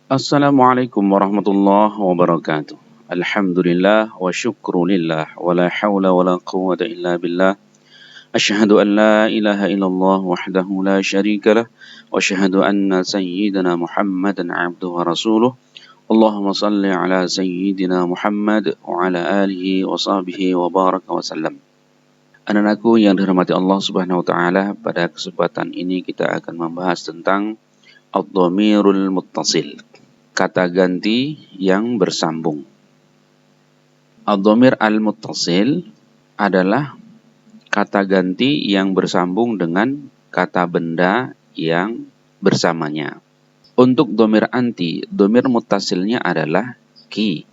Assalamualaikum warahmatullahi wabarakatuh. Alhamdulillah wa syukrulillah wa la hawla wa la quwwata illa billah. Asyhadu an la ilaha illallah wahdahu la syarika lah wa asyhadu anna sayyidina Muhammadan abduhu wa rasuluh. Allahumma salli ala sayyidina Muhammad wa ala alihi wa sahbihi wa baraka wa sallam. Anak-anakku yang dirahmati Allah Subhanahu wa taala, pada kesempatan ini kita akan membahas tentang ad-dhamirul muttasil, kata ganti yang bersambung. Ad-dhamir al-muttasil adalah kata ganti yang bersambung dengan kata benda yang bersamanya. Untuk dhamir anti, dhamir muttasilnya adalah ki.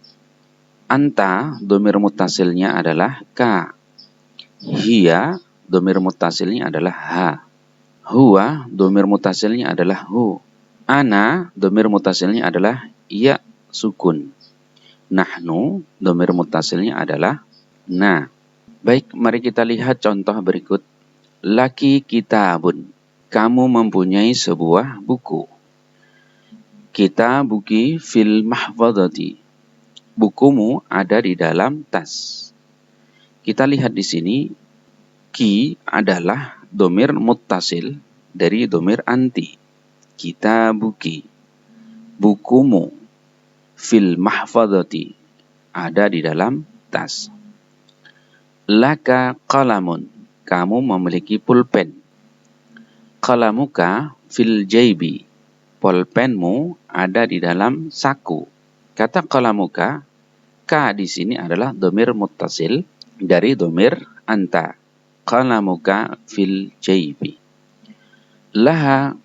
Anta, dhamir muttasilnya adalah ka. Hiya, dhamir muttasilnya adalah ha. Huwa, dhamir muttasilnya adalah hu. Ana, dhamir muttasilnya adalah ya sukun. Nahnu, dhamir muttasilnya adalah na. Baik, mari kita lihat contoh berikut. Laki kitabun. Kamu mempunyai sebuah buku. Kitabuki fil mahfadhati. Bukumu ada di dalam tas. Kita lihat di sini, ki adalah dhamir muttasil dari dhamir anti. Kitabuki, bukumu, fil mahfadhati, ada di dalam tas. Laka qalamun, kamu memiliki pulpen. Qalamuka fil jaybi, pulpenmu ada di dalam saku. Kata qalamuka, ka di sini adalah dhamir muttasil dari dhamir anta. Qalamuka fil jaybi. Laha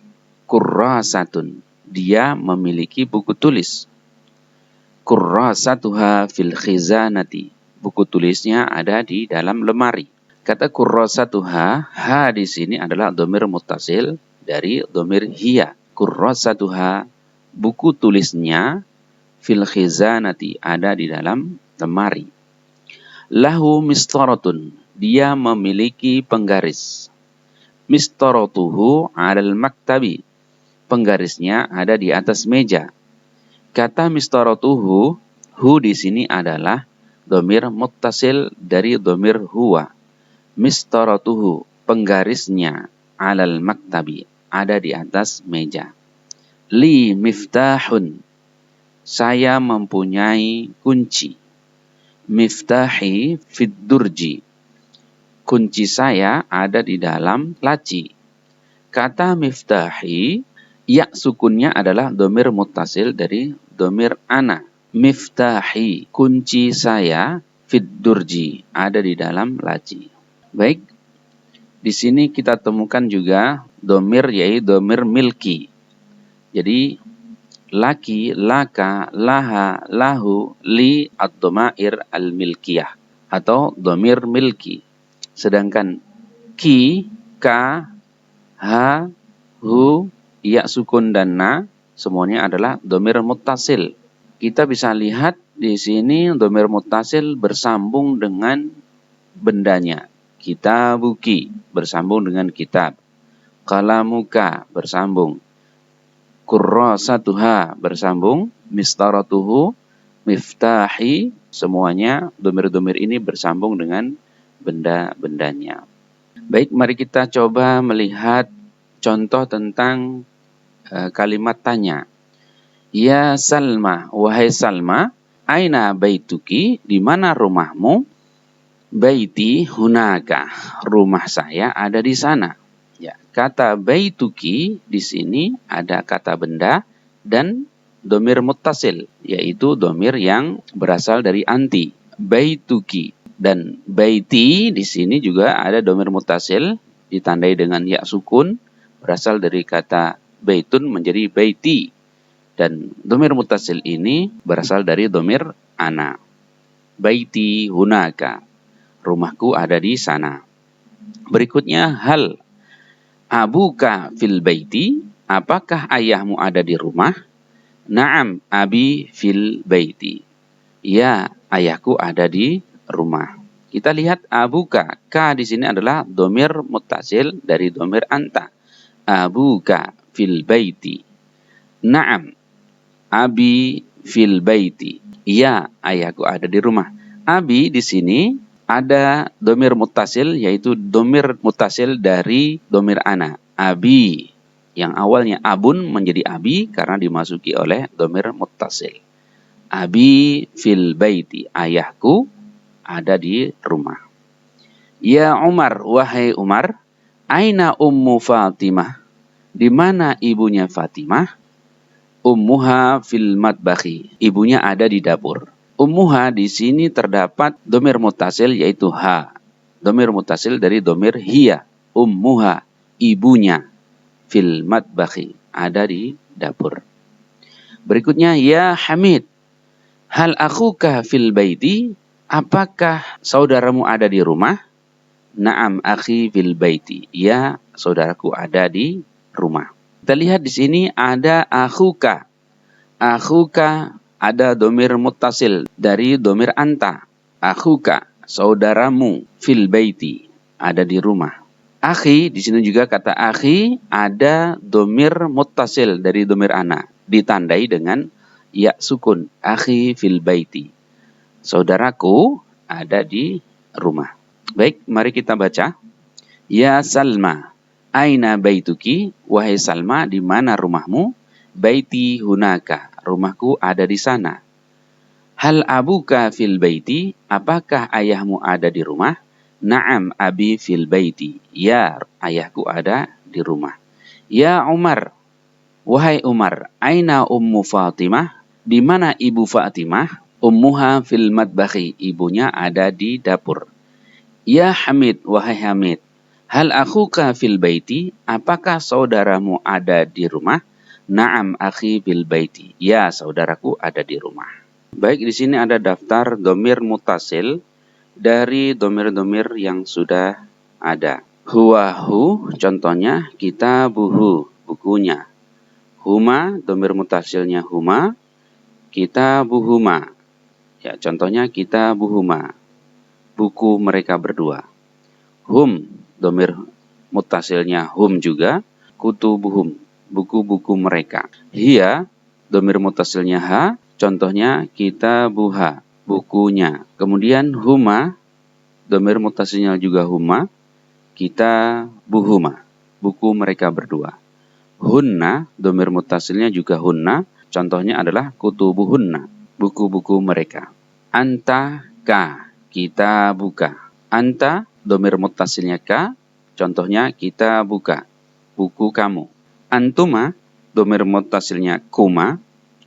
kurrasatun, dia memiliki buku tulis. Kurrasatuha fil khizanati, buku tulisnya ada di dalam lemari. Kata kurrasatuha, ha di sini adalah dhamir muttasil dari dhamir hiya. Kurrasatuha, buku tulisnya, fil khizanati, ada di dalam lemari. Lahu mistaratun, dia memiliki penggaris. Mistaratuhu 'alal maktabi, penggarisnya ada di atas meja. Kata mistaratuhu, hu di sini adalah dhamir muttasil dari dhamir huwa. Mistaratuhu, penggarisnya, 'alal maktabi, ada di atas meja. Li miftahun, saya mempunyai kunci. Miftahi fid durji, kunci saya ada di dalam laci. Kata miftahi, ya sukunnya adalah dhamir muttasil dari dhamir ana. Miftahi, kunci saya, fid durji, ada di dalam laci. Baik, di sini kita temukan juga dhamir, yaitu dhamir milki. Jadi laki, laka, laha, lahu, li, ad-dhamair al-milkiyah atau dhamir milki. Sedangkan ki, ka, ha, hu, ya sukun dan na semuanya adalah dhamir muttasil. Kita bisa lihat di sini dhamir muttasil bersambung dengan bendanya. Kitabuki bersambung dengan kitab. Qalamuka bersambung. Kurrasatuha bersambung. Mistaratuhu, miftahi, semuanya dhamir-dhamir ini bersambung dengan benda-bendanya. Baik, mari kita coba melihat contoh tentang kalimat tanya. Ya Salma, wahai Salma, aina baituki, di mana rumahmu? Baiti hunaka, rumah saya ada di sana. Ya, kata baituki di sini ada kata benda dan dhamir muttasil, yaitu dhamir yang berasal dari anti. Baituki dan baiti di sini juga ada dhamir muttasil ditandai dengan ya sukun, berasal dari kata baitun menjadi baiti. Dan dhamir muttasil ini berasal dari dhamir ana. Baiti hunaka, rumahku ada di sana. Berikutnya hal abuka fil baiti, apakah ayahmu ada di rumah? Na'am abi fil baiti, ya ayahku ada di rumah. Kita lihat abuka, ka di sini adalah dhamir muttasil dari dhamir anta. Abuka fil baiti. Na'am, Abi fil baiti. Ya, ayahku ada di rumah. Abi di sini ada domir muttasil, yaitu domir muttasil dari domir ana. Abi. Yang awalnya abun menjadi abi karena dimasuki oleh domir muttasil. Abi fil baiti. Ayahku ada di rumah. Ya Umar, wahai Umar. Aina ummu Fatimah? Di mana ibunya Fatimah? Ummuha fil matbakhi. Ibunya ada di dapur. Ummuha di sini terdapat domir mutasil yaitu ha. Domir mutasil dari domir hiya. Ummuha, ibunya. Fil matbakhi, ada di dapur. Berikutnya, ya Hamid. Hal akhuka fil baiti? Apakah saudaramu ada di rumah? Naam akhi fil baiti. Ya, saudaraku ada di rumah. Kita lihat di sini ada akhuka. Akhuka ada domir muttasil dari domir anta. Akhuka, saudaramu fil baiti, ada di rumah. Akhi, di sini juga kata akhi ada domir muttasil dari domir ana. Ditandai dengan ya sukun. Akhi fil baiti. Saudaraku ada di rumah. Baik, mari kita baca. Ya Salma, aina baituki? Wahai Salma, di mana rumahmu? Baiti hunaka, rumahku ada di sana. Hal abuka fil baiti? Apakah ayahmu ada di rumah? Naam abi fil baiti. Ya, ayahku ada di rumah. Ya Umar, wahai Umar, aina ummu Fatimah? Di mana ibu Fatimah? Ummuha fil matbakhi, ibunya ada di dapur. Ya Hamid, wahai Hamid, hal akhuka fil baiti? Apakah saudaramu ada di rumah? Naam akhi fil baiti. Ya, saudaraku ada di rumah. Baik, di sini ada daftar domir mutasil dari domir-domir yang sudah ada. Huwa hu, contohnya kitabuhu, bukunya. Huma, domir mutasilnya huma. Kitabuhuma, ya contohnya kitabuhuma, buku mereka berdua. Hum, domir mutasilnya hum juga. Kutubuhum, buku-buku mereka. Hiya, domir mutasilnya ha. Contohnya kitabuha, bukunya. Kemudian huma, domir mutasilnya juga huma. Kitabuhuma, buku mereka berdua. Hunna, domir mutasilnya juga hunna. Contohnya adalah kutubuhunna, buku-buku mereka. Anta ka, kita buka. Anta, domir mutasilnya ka, contohnya kita buka, buku kamu. Antuma, domir mutasilnya kuma,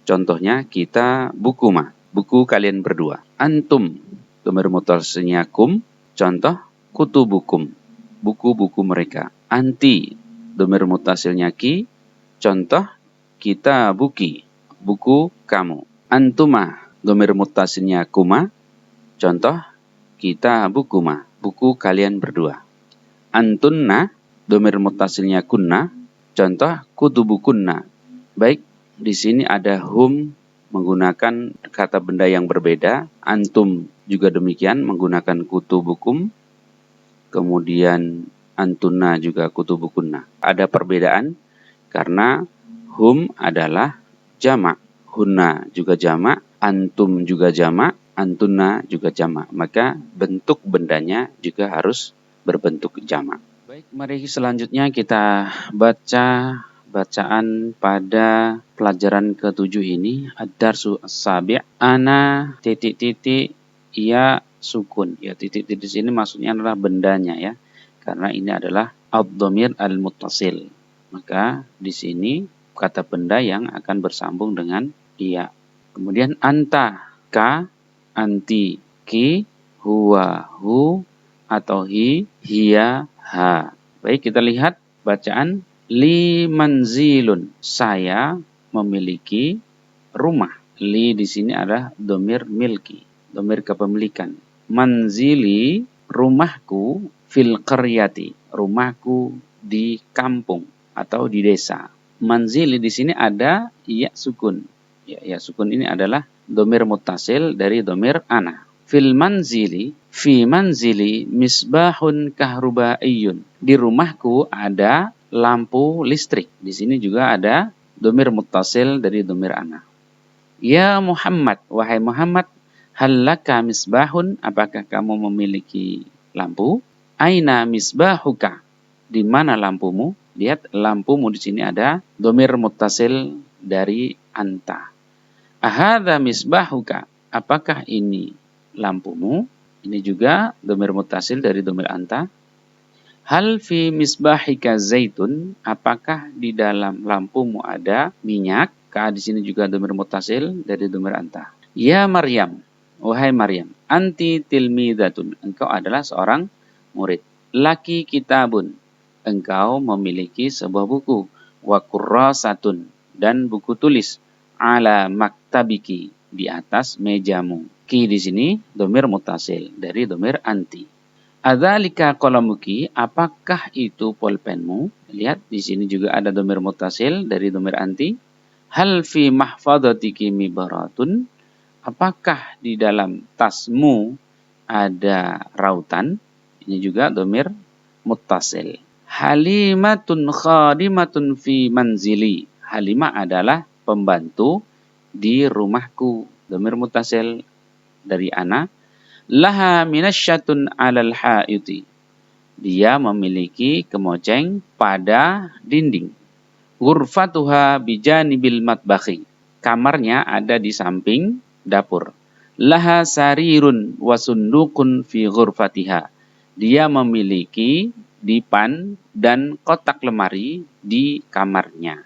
contohnya kita bukuma, buku kalian berdua. Antum, domir mutasilnya kum, contoh kutubukum, buku-buku mereka. Anti, domir mutasilnya ki, contoh kita buki, buku kamu. Antuma, domir mutasilnya kuma, contoh kita bukuma, buku kalian berdua. Antunna, domir mutasilnya kunna, contoh kutubukunna. Baik, di sini ada hum menggunakan kata benda yang berbeda. Antum juga demikian menggunakan kutubukum. Kemudian antunna juga kutubukunna. Ada perbedaan karena hum adalah jamak, hunna juga jamak, antum juga jamak, antunna juga jamak. Maka bentuk bendanya juga harus berbentuk jamak. Baik, mari selanjutnya kita baca bacaan pada pelajaran ke-7 ini. Ad-darsu as-sabi'. Ana titik-titik ya sukun. Ya titik-titik di sini maksudnya adalah bendanya ya. Karena ini adalah ad-dhamir al-muttasil. Maka di sini kata benda yang akan bersambung dengan ia. Kemudian anta, ka, anti, ki, huwa, hu, atau hi, hiya, ha. Baik, kita lihat bacaan. Li manzilun, saya memiliki rumah. Li di sini adalah domir milki, domir kepemilikan. Manzili, rumahku, fil qaryati, rumahku di kampung atau di desa. Manzili di sini ada ya sukun. Ya sukun ini adalah domir muttasil dari domir ana. Fil manzili, fi manzili misbahun kahrubaiyun. Di rumahku ada lampu listrik. Di sini juga ada domir muttasil dari domir ana. Ya Muhammad, wahai Muhammad, hal laka misbahun, apakah kamu memiliki lampu? Aina misbahuka, di mana lampumu? Lihat lampumu di sini ada dhamir muttasil dari anta. Ahadza misbahuka, apakah ini lampumu? Ini juga dhamir muttasil dari dhamir anta. Hal fi misbahika zaitun, apakah di dalam lampumu ada minyak? Ka di sini juga dhamir muttasil dari dhamir anta. Ya Maryam, wahai Maryam, anti tilmidatun, engkau adalah seorang murid. Laki kitabun, engkau memiliki sebuah buku. Wa kurrasatun, dan buku tulis. Ala maktabiki, di atas mejamu. Ki di sini dhamir muttasil dari dhamir anti. Adzalika qalamuki, apakah itu pulpenmu? Lihat di sini juga ada dhamir muttasil dari dhamir anti. Hal fi mahfadhatiki mibaratun, apakah di dalam tasmu ada rautan? Ini juga dhamir muttasil. Halimatun khadimatun fi manzili. Halimah adalah pembantu di rumahku. Dhamir muttasil dari ana. Laha minasyatun alal haiti. Dia memiliki kemoceng pada dinding. Ghurfatuha bijanibil matbakhi. Kamarnya ada di samping dapur. Laha sarirun wasundukun fi ghurfatiha. Dia memiliki dipan dan kotak lemari di kamarnya.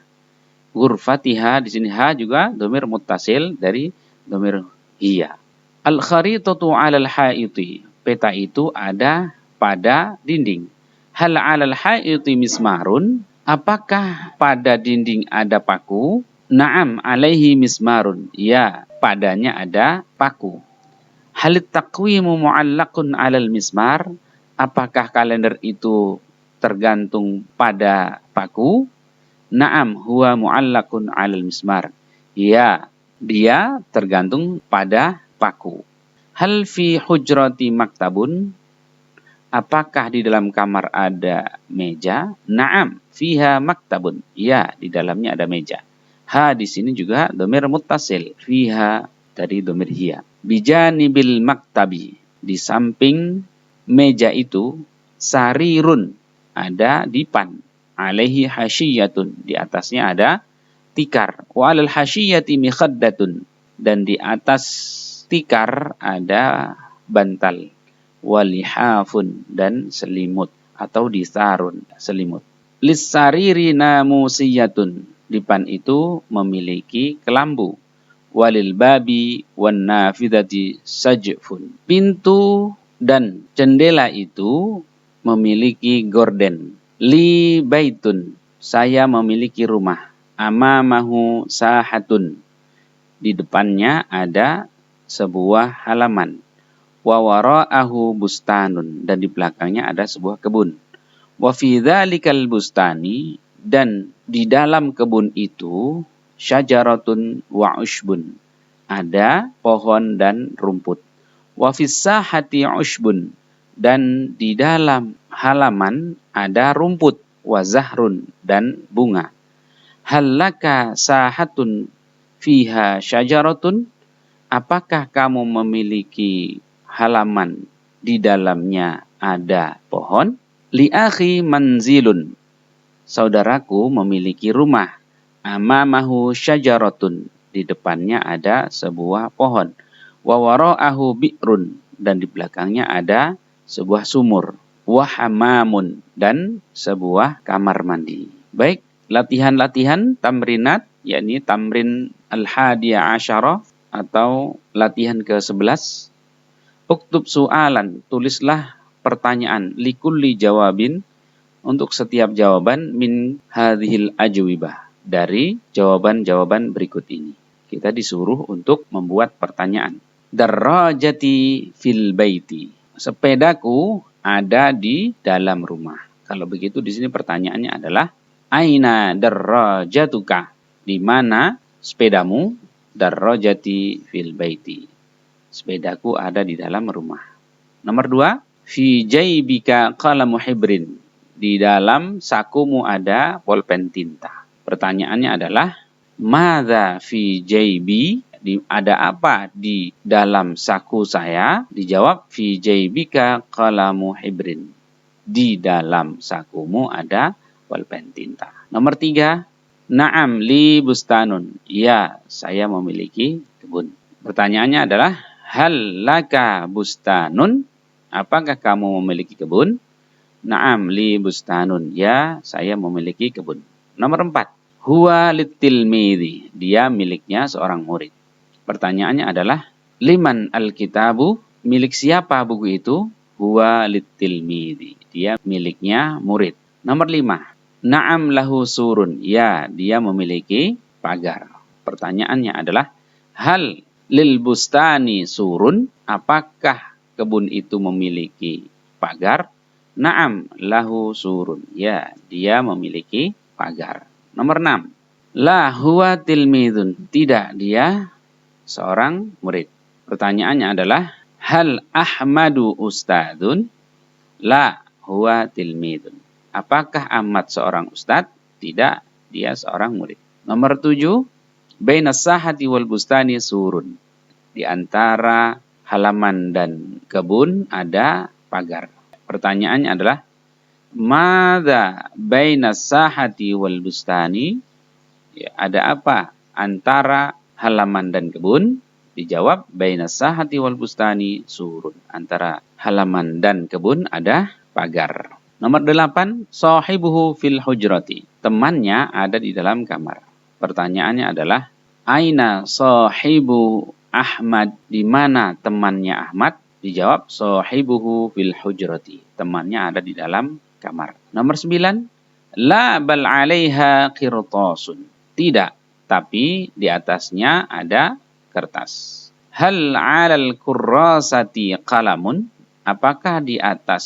Ghurfatiha di sini ha juga dhamir muttasil dari dhamir hiya. Al-kharitatu 'alal haiti. Peta itu ada pada dinding. Hal 'alal haiti mismarun? Apakah pada dinding ada paku? Na'am alaihi mismarun. Ya, padanya ada paku. Halit taqwimu mu'allaqun 'alal mismar? Apakah kalender itu tergantung pada paku? Na'am huwa mu'allaqun 'alal mismar. Ya, dia tergantung pada paku. Hal fi hujrati maktabun? Apakah di dalam kamar ada meja? Na'am fiha maktabun. Ya, di dalamnya ada meja. Ha di sini juga dhamir muttasil. Fiha dari dhamir hiya. Bijanibil maktabi. Di samping meja itu sarirun, ada dipan. Alaihi hasyiyatun, di atasnya ada tikar. Wa alal hasyiyati mikhaddatun, dan di atas tikar ada bantal. Walihafun, dan selimut atau disarun, selimut. Lissariri namusiyatun, dipan itu memiliki kelambu. Walil babi wan nafidati sajfun, pintu dan jendela itu memiliki gorden. Li baitun, saya memiliki rumah. Amamahu sahatun, di depannya ada sebuah halaman. Wa wara'ahu bustanun, dan di belakangnya ada sebuah kebun. Wa fi dzalikal bustani, dan di dalam kebun itu syajaratun wa ushbun, ada pohon dan rumput. Wa fis sahati ushbun, dan di dalam halaman ada rumput. Wa zahrun, dan bunga. Hal laka sahatun fiha syajaratun? Apakah kamu memiliki halaman di dalamnya ada pohon? Li akhi manzilun, saudaraku memiliki rumah. Amamahu syajaratun, di depannya ada sebuah pohon. Wa wara'ahu bi'run, dan di belakangnya ada sebuah sumur. Wa hamamun, dan sebuah kamar mandi. Baik, latihan-latihan tamrinat, yakni tamrin al-hadiyah asyarah atau latihan ke-11. Uktub su'alan, tulislah pertanyaan. Likulli jawabin, untuk setiap jawaban. Min hadhil ajwibah, dari jawaban-jawaban berikut ini. Kita disuruh untuk membuat pertanyaan. Darrajati fil baiti, sepedaku ada di dalam rumah. Kalau begitu di sini pertanyaannya adalah aina darrajatuka, di mana sepedamu? Darrajati fil baiti, sepedaku ada di dalam rumah. Nomor 2, fi jaybika qalamu hibrin, di dalam sakumu ada pulpen tinta. Pertanyaannya adalah madza fi jaybi, Ada apa di dalam saku saya? Dijawab, fi jaybika qalamu hibrin. Di dalam sakumu ada pulpen tinta. Nomor 3, na'am li bustanun. Ya, saya memiliki kebun. Pertanyaannya adalah, hal laka bustanun? Apakah kamu memiliki kebun? Na'am li bustanun. Ya, saya memiliki kebun. Nomor 4, huwa litilmidhi. Dia miliknya seorang murid. Pertanyaannya adalah, liman al-kitabu? Milik siapa buku itu? Huwa litilmidhi. Dia miliknya murid. Nomor 5, na'am lahu surun. Ya, dia memiliki pagar. Pertanyaannya adalah, hal lil bustani surun? Apakah kebun itu memiliki pagar? Na'am lahu surun. Ya, dia memiliki pagar. Nomor 6, la huwa tilmidun. Tidak, dia seorang murid. Pertanyaannya adalah, hal Ahmadu ustadun? La huwa tilmidun. Apakah Ahmad seorang ustadz? Tidak, dia seorang murid. Nomor 7, bainas sahati wal bustani surun. Di antara halaman dan kebun ada pagar. Pertanyaannya adalah, madza bainas sahati wal bustani? Ya, ada apa antara halaman dan kebun? Dijawab, bainas sahati wal bustani surun. Antara halaman dan kebun ada pagar. Nomor 8, sahibuhu fil hujrati. Temannya ada di dalam kamar. Pertanyaannya adalah, aina sahibu Ahmad? Di mana temannya Ahmad? Dijawab, sahibuhu fil hujrati. Temannya ada di dalam kamar. Nomor 9, la bal 'alaiha qirtasun. Tidak, tapi di atasnya ada kertas. Hal 'alal kurrasati qalamun? Apakah di atas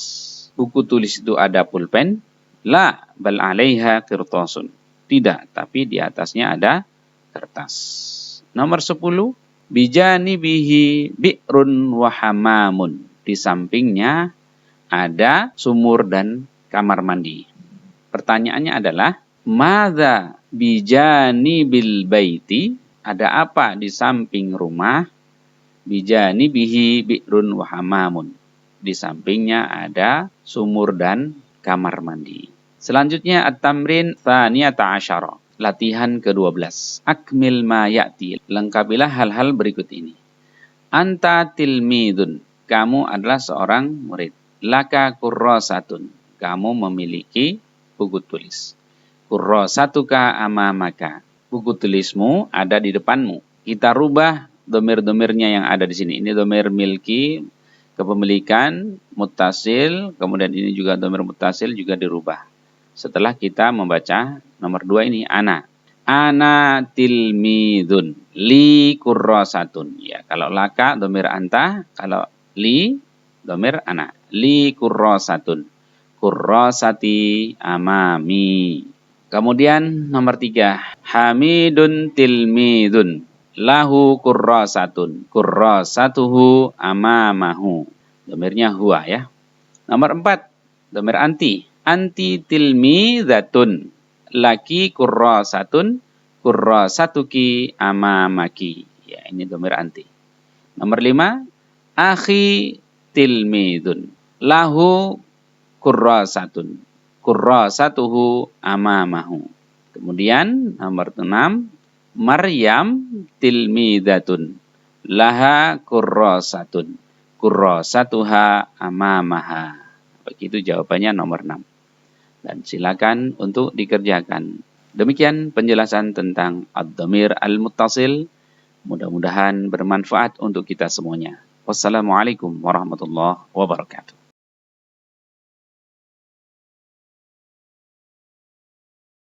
buku tulis itu ada pulpen? La bal 'alaiha qirtasun. Tidak, tapi di atasnya ada kertas. Nomor 10, bijanibihi bi'run wa hamamun. Di sampingnya ada sumur dan kamar mandi. Pertanyaannya adalah, madza bijanibil baiti? Ada apa di samping rumah? Bijanibihi bi'run wa hamamun. Di sampingnya ada sumur dan kamar mandi. Selanjutnya at-tamrin tsaniyata asyara. Latihan ke-12. Akmil ma ya'ti. Lengkapilah hal-hal berikut ini. Anta tilmidun. Kamu adalah seorang murid. Laka kurrasatun. Kamu memiliki buku tulis. Kurrasatuka amamaka. Buku tulismu ada di depanmu. Kita rubah domir-domirnya yang ada di sini. Ini domir milki, kepemilikan, muttasil, kemudian ini juga domir muttasil juga dirubah. Setelah kita membaca nomor 2 ini, ana. Ana tilmidun. Li kurrasatun. Ya, kalau laka domir anta, kalau li domir ana. Li kurrasatun. Kurrasati amami. Kemudian nomor 3, Hamidun tilmidun. Lahu kurrasatun. Kurrasatuhu amamahu. Domirnya huwa ya. Nomor 4, domir anti. Anti tilmidatun. Laki kurrasatun. Kurrasatuki amamaki. Ya, ini domir anti. Nomor 5, akhi tilmidun. Lahu kurrasatun. Kurrasatuhu amamahu. Kemudian nomor 6, Maryam tilmidatun. Laha kurrasatun. Kurrasatuha amamaha. Begitu jawabannya nomor 6. Dan silakan untuk dikerjakan. Demikian penjelasan tentang ad-dhamir al-muttasil. Mudah-mudahan bermanfaat untuk kita semuanya. Wassalamualaikum warahmatullahi wabarakatuh.